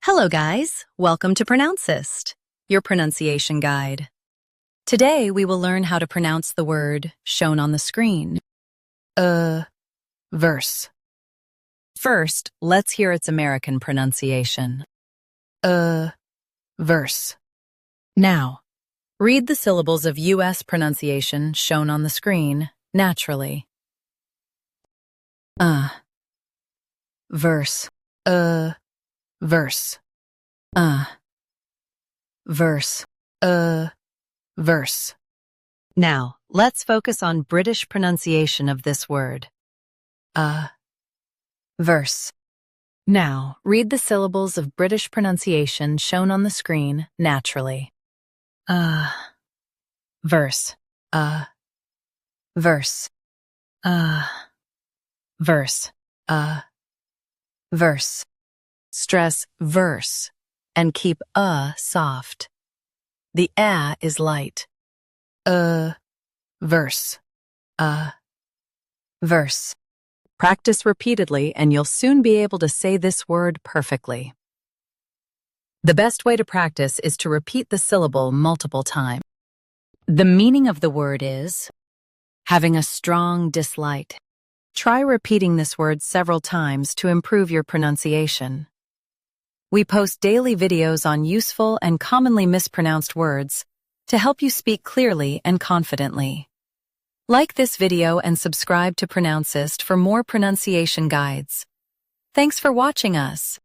Hello guys, welcome to Pronouncist, your pronunciation guide. Today we will learn how to pronounce the word shown on the screen. Verse. First, let's hear its American pronunciation. Verse. Now, read the syllables of U.S. pronunciation shown on the screen naturally. Verse. Verse. Verse. Verse. Now, let's focus on British pronunciation of this word. Verse. Now, read the syllables of British pronunciation shown on the screen naturally. Verse. Verse. Verse. Verse. Stress verse and keep soft. The is light. Verse. Verse. Practice repeatedly and you'll soon be able to say this word perfectly. The best way to practice is to repeat the syllable multiple times. The meaning of the word is having a strong dislike. Try repeating this word several times to improve your pronunciation. We post daily videos on useful and commonly mispronounced words to help you speak clearly and confidently. Like this video and subscribe to Pronouncist for more pronunciation guides. Thanks for watching us.